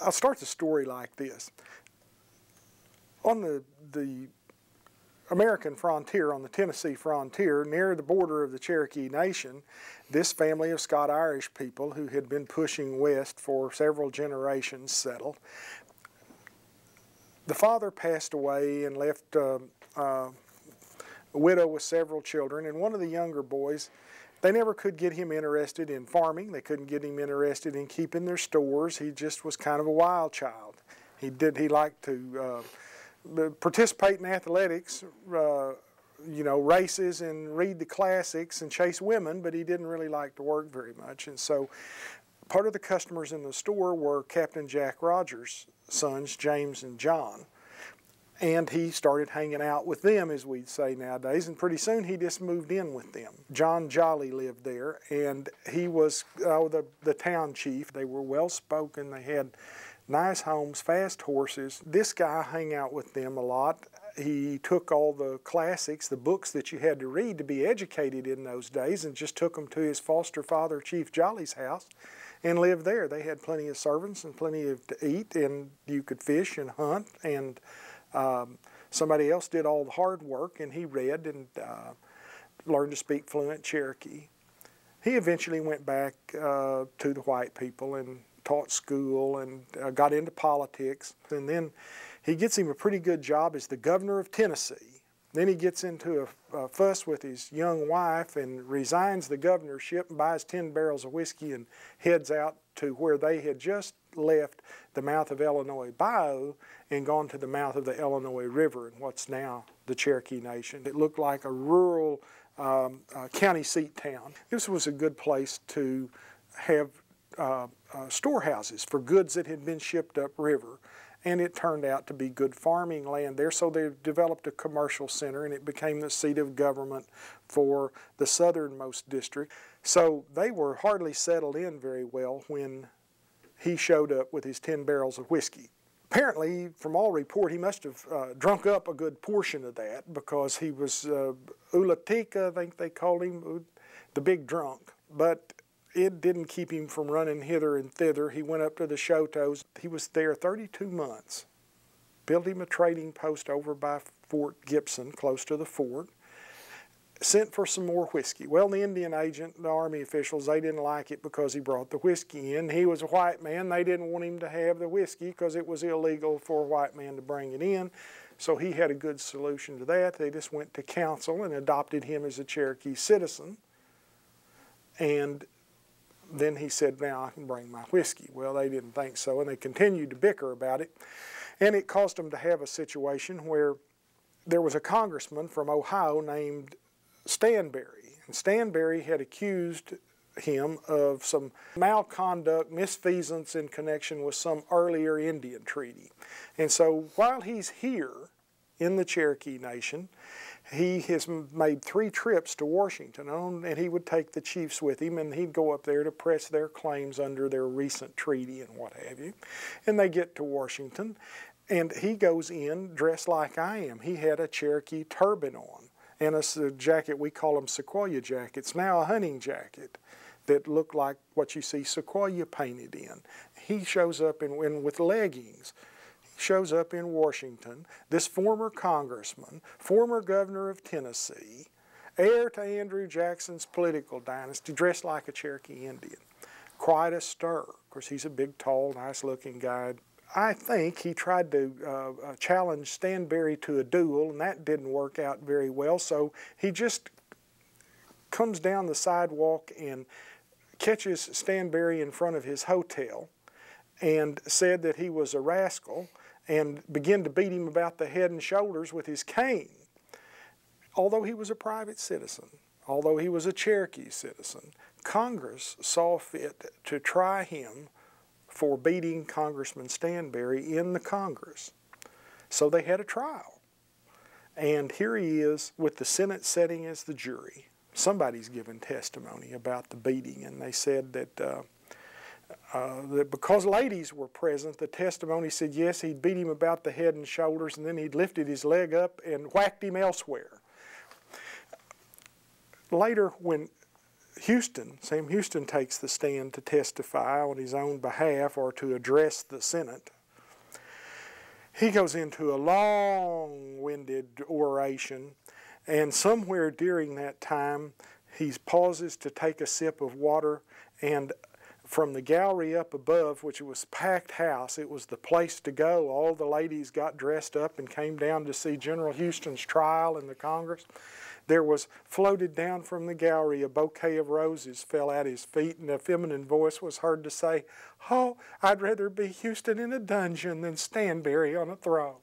I'll start the story like this. On the American frontier, on the Tennessee frontier, near the border of the Cherokee Nation, this family of Scott-Irish people who had been pushing west for several generations settled. The father passed away and left a widow with several children, and one of the younger boys, they never could get him interested in farming. They couldn't get him interested in keeping their stores. He just was kind of a wild child. He liked to participate in athletics, you know, races and read the classics and chase women, but he didn't really like to work very much. And so part of the customers in the store were Captain Jack Rogers' sons, James and John. And he started hanging out with them, as we'd say nowadays, and pretty soon he just moved in with them. John Jolly lived there, and he was the town chief. They were well-spoken. They had nice homes, fast horses. This guy hung out with them a lot. He took all the classics, the books that you had to read to be educated in those days, and just took them to his foster father, Chief Jolly's house, and lived there. They had plenty of servants and plenty to eat, and you could fish and hunt, and somebody else did all the hard work, and he read and learned to speak fluent Cherokee. He eventually went back to the white people and taught school and got into politics. And then he gets him a pretty good job as the governor of Tennessee. Then he gets into a fuss with his young wife and resigns the governorship and buys 10 barrels of whiskey and heads out to where they had just left the mouth of Illinois Bayou and gone to the mouth of the Illinois River in what's now the Cherokee Nation. It looked like a rural county seat town. This was a good place to have storehouses for goods that had been shipped upriver, and it turned out to be good farming land there, so they developed a commercial center, and it became the seat of government for the southernmost district. So they were hardly settled in very well when he showed up with his 10 barrels of whiskey. Apparently, from all report, he must have drunk up a good portion of that, because he was Ulatika, I think they called him, the big drunk. But it didn't keep him from running hither and thither. He went up to the Choteaus. He was there 32 months. Built him a trading post over by Fort Gibson, close to the fort. Sent for some more whiskey. Well, the Indian agent, the army officials, they didn't like it because he brought the whiskey in. He was a white man. They didn't want him to have the whiskey because it was illegal for a white man to bring it in. So he had a good solution to that. They just went to council and adopted him as a Cherokee citizen. And then he said, now I can bring my whiskey. Well, they didn't think so, and they continued to bicker about it. And it caused them to have a situation where there was a congressman from Ohio named Stanberry. And Stanberry had accused him of some malconduct, misfeasance in connection with some earlier Indian treaty. And so while he's here in the Cherokee Nation, he has made 3 trips to Washington, and he would take the chiefs with him, and he'd go up there to press their claims under their recent treaty and what have you. And they get to Washington, and he goes in dressed like I am. He had a Cherokee turban on and a jacket, we call them Sequoia jackets, now a hunting jacket that looked like what you see Sequoia painted in. He shows up with leggings. Shows up in Washington, this former congressman, former governor of Tennessee, heir to Andrew Jackson's political dynasty, dressed like a Cherokee Indian. Quite a stir. Of course, he's a big, tall, nice-looking guy. I think he tried to challenge Stanberry to a duel, and that didn't work out very well, so he just comes down the sidewalk and catches Stanberry in front of his hotel and said that he was a rascal, and began to beat him about the head and shoulders with his cane. Although he was a private citizen, although he was a Cherokee citizen, Congress saw fit to try him for beating Congressman Stanberry in the Congress. So they had a trial. And here he is with the Senate sitting as the jury. Somebody's given testimony about the beating, and they said that because ladies were present, the testimony said, yes, he'd beat him about the head and shoulders, and then he'd lifted his leg up and whacked him elsewhere. Later, when Sam Houston takes the stand to testify on his own behalf or to address the Senate. He goes into a long-winded oration, and somewhere during that time, he pauses to take a sip of water, and from the gallery up above, which was a packed house, it was the place to go. All the ladies got dressed up and came down to see General Houston's trial in the Congress. There was, floated down from the gallery, a bouquet of roses fell at his feet, and a feminine voice was heard to say, "Oh, I'd rather be Houston in a dungeon than Stanberry on a throne."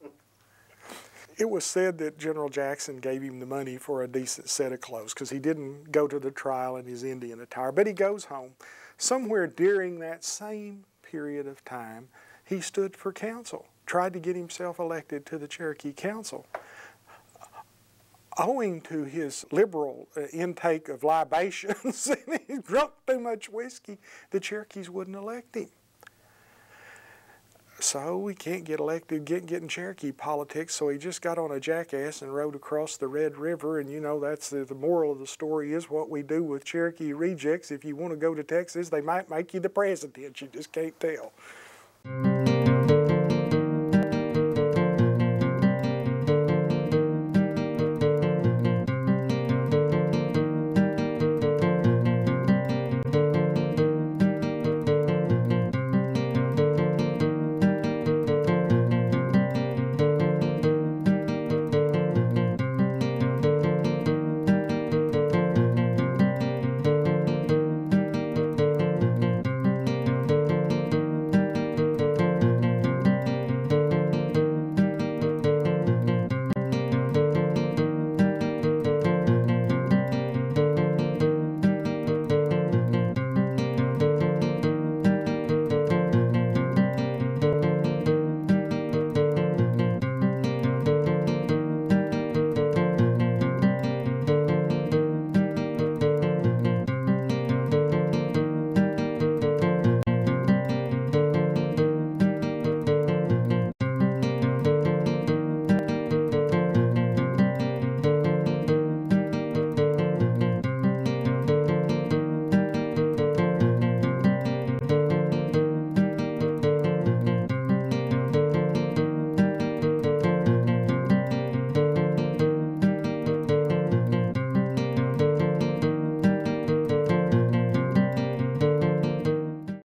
It was said that General Jackson gave him the money for a decent set of clothes because he didn't go to the trial in his Indian attire, but he goes home. Somewhere during that same period of time, he stood for council, tried to get himself elected to the Cherokee Council. Owing to his liberal intake of libations, and he drunk too much whiskey, the Cherokees wouldn't elect him. So we can't get elected, get in Cherokee politics, so he just got on a jackass and rode across the Red River, and you know that's the moral of the story is what we do with Cherokee rejects. If you want to go to Texas, they might make you the president. You just can't tell.